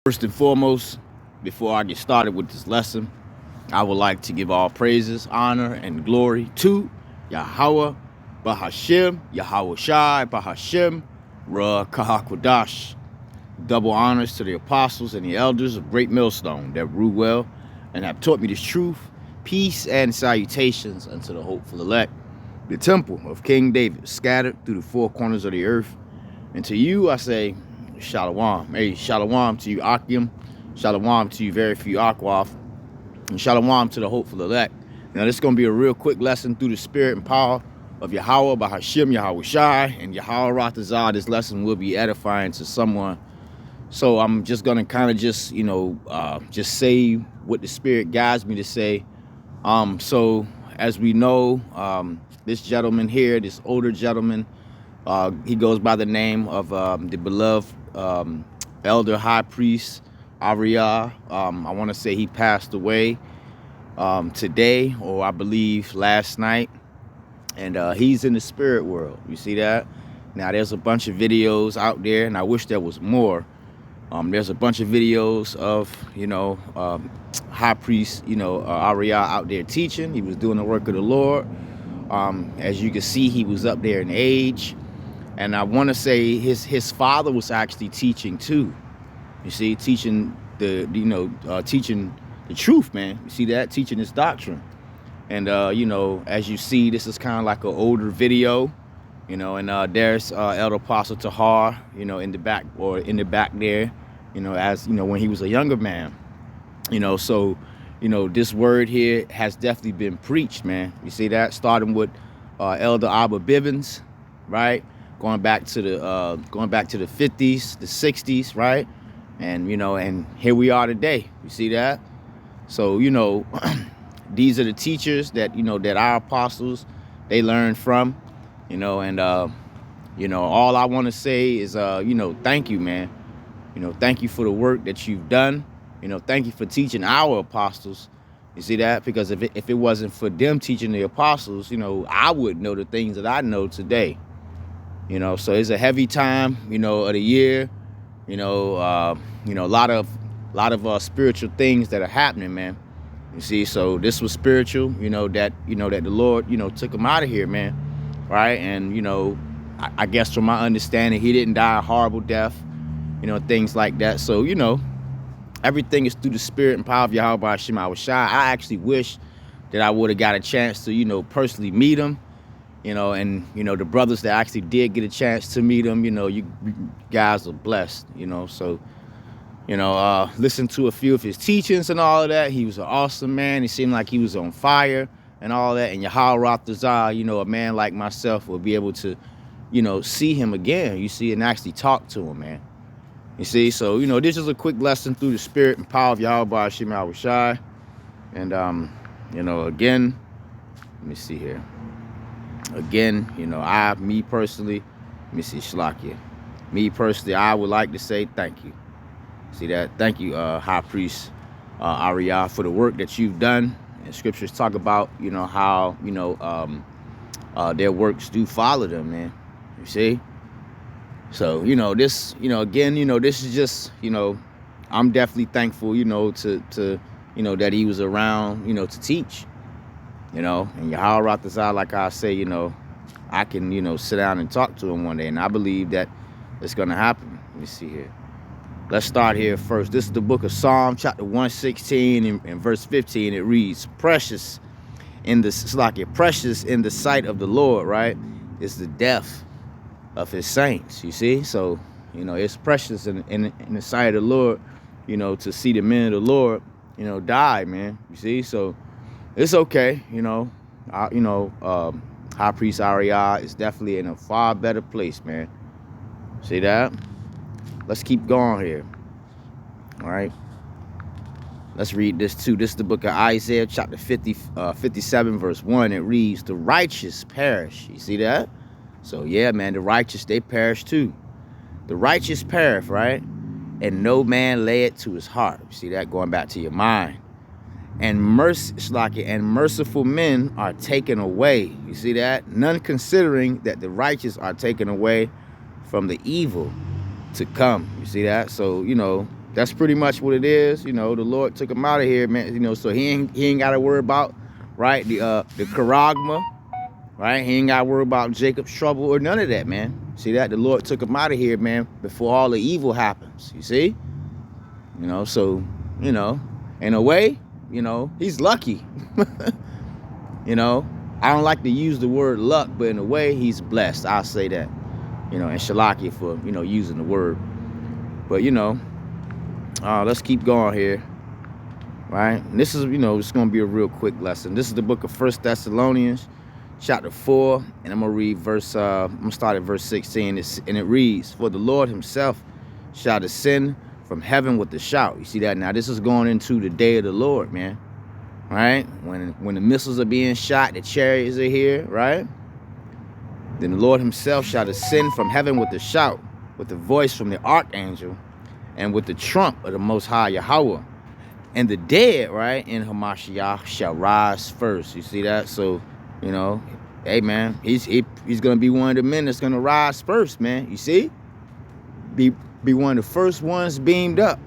First and foremost, before I get started with this lesson, I would like to give all praises, honor, and glory to Yahweh, Bahashem, Yahweh Shai, Bahashem, Ra Kahakwadash. Double honors to the apostles and the elders of Great Millstone that rule well and have taught me this truth, peace, and salutations unto the hopeful elect, the temple of King David, scattered through the four corners of the earth. And to you I say, Shalom. Hey, Shalom to you, Akim. Shalom to you, very few Akwaf. And Shalom to the hopeful elect. Now, this is going to be a real quick lesson through the spirit and power of Yahweh, Bahashem, Yahweh Shai, and Yahweh Ratazah. This lesson will be edifying to someone. So I'm just going to kind of just say what the spirit guides me to say. So as we know, this gentleman here, this older gentleman, he goes by the name of the beloved elder high priest Ahrayah. I want to say he passed away today, or I believe last night, and he's in the spirit world. You see that? Now there's a bunch of videos out there, and I wish there was more. There's a bunch of videos of high priest Ahrayah out there teaching. He was doing the work of the Lord. As you can see, he was up there in age. And I want to say his father was actually teaching too. You see, teaching teaching the truth, man. You see that? Teaching his doctrine. And as you see, this is kind of like an older video, and there's Elder Apostle Tahar, in the back there, when he was a younger man. So this word here has definitely been preached, man. You see that? Starting with Elder Abba Bivens, right? Going back to the 50s, the 60s, right? And and here we are today. You see that? So these are the teachers that that our apostles they learned from, and all I want to say is thank you, man. Thank you for the work that you've done. Thank you for teaching our apostles. You see that? Because if it wasn't for them teaching the apostles, I wouldn't know the things that I know today. So it's a heavy time, of the year, a lot of spiritual things that are happening, man. You see, so this was spiritual, that the Lord, took him out of here, man. Right. And, I guess from my understanding, he didn't die a horrible death, things like that. So, everything is through the spirit and power of Yahweh Hashem Shai. I actually wish that I would have got a chance to, personally meet him. And the brothers that actually did get a chance to meet him, you guys are blessed, so listen to a few of his teachings and all of that. He was an awesome man. He seemed like he was on fire and all that. And Yahweh Ratazah, a man like myself will be able to see him again, you see, and actually talk to him, man. You see, so this is a quick lesson through the spirit and power of Yahweh Hashem Shai. And again, let me see here. Again, me personally, let me see, Shlakia. Me personally, I would like to say thank you. See that? Thank you, High Priest Ahrayah, for the work that you've done. And scriptures talk about, how, their works do follow them, man. You see? So, this, again, this is just, I'm definitely thankful, to that he was around, to teach. And Yahweh Ratazah, like I say, I can, sit down and talk to him one day. And I believe that it's going to happen. Let me see here. Let's start here first. This is the book of Psalm, chapter 116 and verse 15. It reads, precious in the sight of the Lord, right, is the death of his saints. You see? So, it's precious in the sight of the Lord, to see the men of the Lord, die, man. You see? So, it's okay, High Priest Ahrayah is definitely in a far better place, man. See that? Let's keep going here. All right. Let's read this too. This is the book of Isaiah, chapter 57, verse 1. It reads, the righteous perish. You see that? So, yeah, man, the righteous, they perish too. The righteous perish, right? And no man lay it to his heart. You see that? Going back to your mind. And merciful men are taken away. You see that? None considering that the righteous are taken away from the evil to come. You see that? So, That's pretty much what it is. You know, the Lord took him out of here, man. You know, so he ain't got to worry about, right, the charagma, right? He ain't got to worry about Jacob's trouble or none of that, man. See that? The Lord took him out of here, man, before all the evil happens. You see? You know, so, you know, in a way, you know, he's lucky. You know, I don't like to use the word luck, but in a way, he's blessed. I'll say that. You know, and Shalakia for, you know, using the word. But, you know, let's keep going here. Right? And this is, you know, it's going to be a real quick lesson. This is the book of 1 Thessalonians, chapter 4. And I'm going to read I'm going to start at verse 16. And it reads, "For the Lord himself shall descend from heaven with a shout." You see that? Now, this is going into the day of the Lord, man. Right? When the missiles are being shot, the chariots are here, right? Then the Lord himself shall descend from heaven with a shout, with the voice from the archangel, and with the trump of the Most High Yahweh. And the dead, right, in Hamashiach shall rise first. You see that? So, you know, hey, man, he's going to be one of the men that's going to rise first, man. You see? Be one of the first ones beamed up.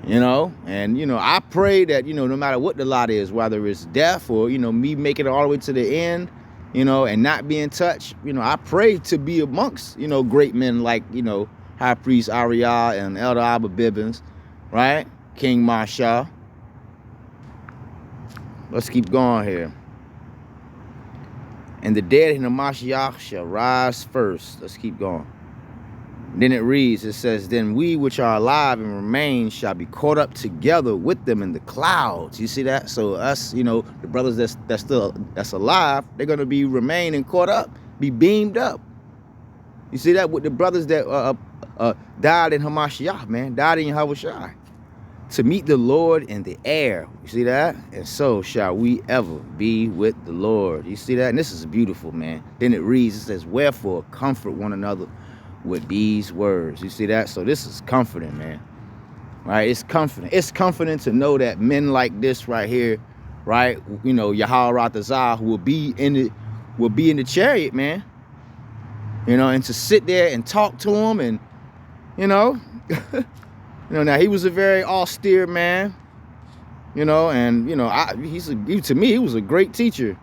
You know, and, you know, I pray that, you know, no matter what the lot is, whether it's death or, you know, me making it all the way to the end, you know, and not being touched, you know, I pray to be amongst, you know, great men like, you know, High Priest Ahrayah and Elder Abba Bibbins, right? King Masha. Let's keep going here. "And the dead in the Mashiach shall rise first." Let's keep going. Then it reads, it says, "Then we which are alive and remain shall be caught up together with them in the clouds." You see that? So us, you know, the brothers that's alive, they're gonna be remaining caught up, be beamed up. You see that with the brothers that died in Hamashiach, man, died in Yahushua, to meet the Lord in the air. You see that? "And so shall we ever be with the Lord." You see that? And this is beautiful, man. Then it reads, it says, "Wherefore comfort one another with these words." You see that? So this is comforting, man. Right? It's comforting. It's comforting to know that men like this right here, right? You know, Yahweh will be in the chariot, man. You know, and to sit there and talk to him, and you know, you know. Now he was a very austere man. You know, and you know, to me he was a great teacher.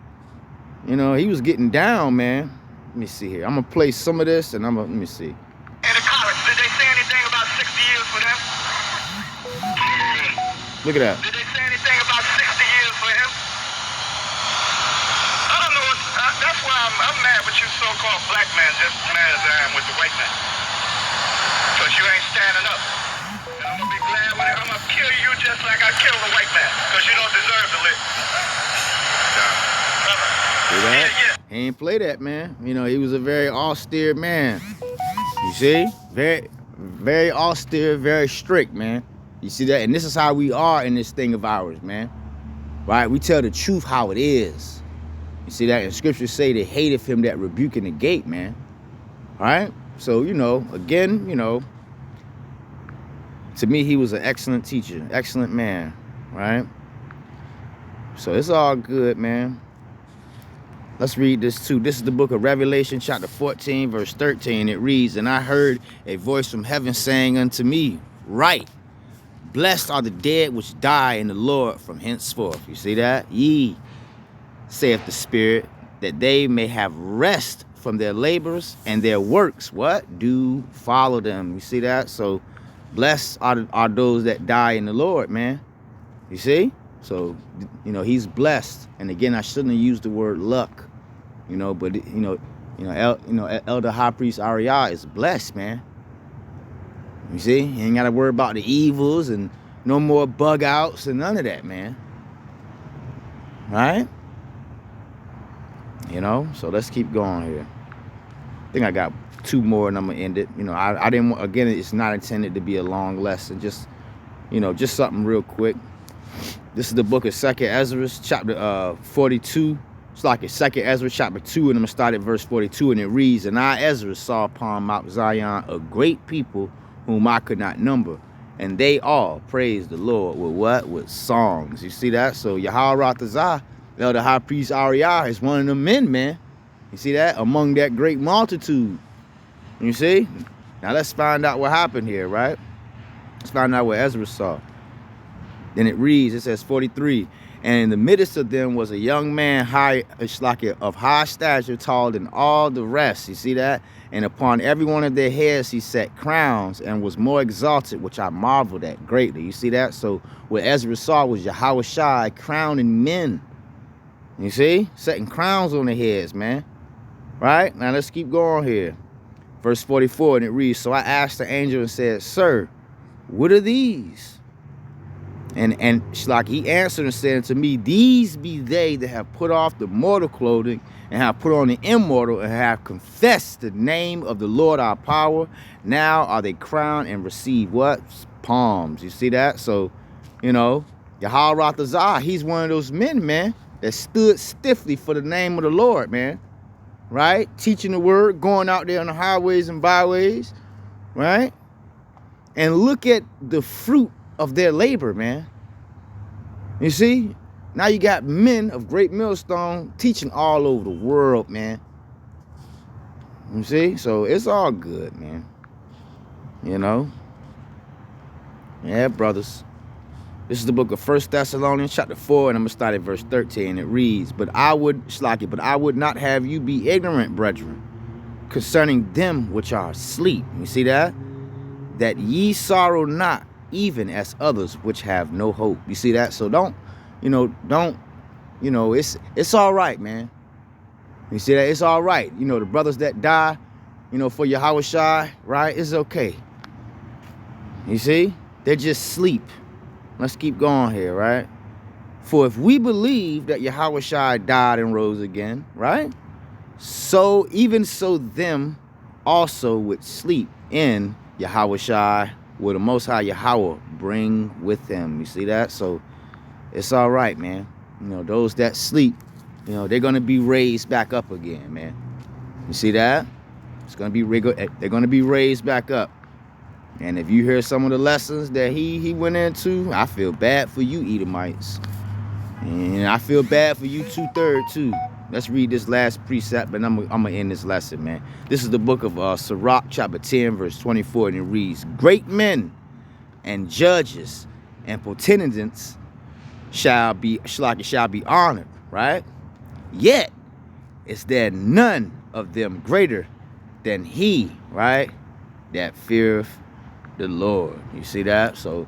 You know, he was getting down, man. Let me see here. I'm going to play some of this, and let me see. In the college, did they say anything about 60 years for them? Look at that. Did they say anything about 60 years for him? I don't know. That's why I'm mad with you so-called black men, just as mad as I am with the white man. Because you ain't standing up. And I'm going to be glad when I'm going to kill you just like I killed the white man. Because you don't deserve to live. See that? Yeah. He ain't play that, man. You know, he was a very austere man. You see? Very, very austere, very strict, man. You see that? And this is how we are in this thing of ours, man. Right? We tell the truth how it is. You see that? And scriptures say they hateth him that rebuke in the gate, man. All right? So, you know, again, you know, to me, he was an excellent teacher, excellent man, right? So it's all good, man. Let's read this too. This is the book of Revelation, chapter 14, verse 13. It reads, "And I heard a voice from heaven saying unto me, Write, blessed are the dead which die in the Lord from henceforth." You see that? "Ye, saith the Spirit, that they may have rest from their labors, and their works," what? "Do follow them." You see that? So blessed are those that die in the Lord, man. You see? So, you know, he's blessed. And again, I shouldn't have used the word luck, you know, but Elder High Priest Ahrayah is blessed, man. You see, he ain't got to worry about the evils and no more bug outs and none of that, man. Right? You know, so let's keep going here. I think I got two more and I'm gonna end it. You know, I didn't want, again, it's not intended to be a long lesson, just, you know, just something real quick. This is the book of 2nd Ezra, chapter 42. It's like a 2nd Ezra, chapter 2, and I'm going to start at verse 42, and it reads, "And I, Ezra, saw upon Mount Zion a great people whom I could not number, and they all praised the Lord with what? With songs." You see that? So Yahweh the High Priest Ahrayah is one of the men, man. You see that? Among that great multitude. You see? Now let's find out what happened here, right? Let's find out what Ezra saw. Then it reads, it says 43, and in the midst of them was a young man of high stature, taller than all the rest. You see that? And upon every one of their heads he set crowns, and was more exalted, which I marveled at greatly. You see that? So what Ezra saw was Yahushua crowning men. You see? Setting crowns on their heads, man. Right? Now let's keep going here. Verse 44, and it reads, so I asked the angel and said, Sir, what are these? And Shlak, he answered and said to me, these be they that have put off the mortal clothing and have put on the immortal and have confessed the name of the Lord our power. Now are they crowned and receive what? Palms. You see that? So, you know, Yahawaratazah, he's one of those men, man, that stood stiffly for the name of the Lord, man. Right? Teaching the word, going out there on the highways and byways, right? And look at the fruit of their labor, man. You see? Now you got men of great millstone teaching all over the world, man. You see? So it's all good, man. You know? Yeah, brothers. This is the book of 1 Thessalonians chapter 4, and I'm going to start at verse 13. It reads, but I would not have you be ignorant, brethren, concerning them which are asleep. You see that? That ye sorrow not, even as others which have no hope. You see that? So don't, it's all right, man. You see that? It's all right. You know, the brothers that die, for Yahushua, right? It's okay. You see? They're just sleep. Let's keep going here, right? For if we believe that Yahushua died and rose again, right? So even so them also would sleep in Yahushua, will the Most High Yahweh bring with him. You see that? So it's all right, man. Those that sleep, they're going to be raised back up again, man. You see that? They're going to be raised back up. And if you hear some of the lessons that he went into, I feel bad for you, Edomites. And I feel bad for you, 2/3 too. Let's read this last precept, but I'm going to end this lesson, man. This is the book of Sirach, chapter 10, verse 24, and it reads, great men and judges and potentates shall be honored, right? Yet is there none of them greater than he, right, that feareth the Lord. You see that? So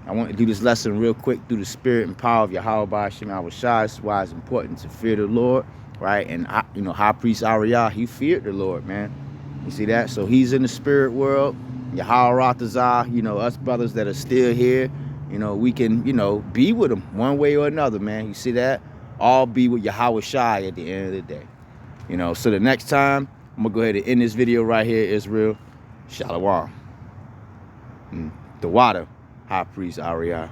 I want to do this lesson real quick through the spirit and power of Yahweh B'Hashem Yahushua. That's why it's important to fear the Lord, right? And High Priest Ahrayah, he feared the Lord, man. You see that? So he's in the spirit world. Yahawaratazah, us brothers that are still here, we can, be with him one way or another, man. You see that? All be with Yahushua at the end of the day. So the next time, I'm going to go ahead and end this video right here, Israel. Shalom. Thawadah, High Priest Ahrayah.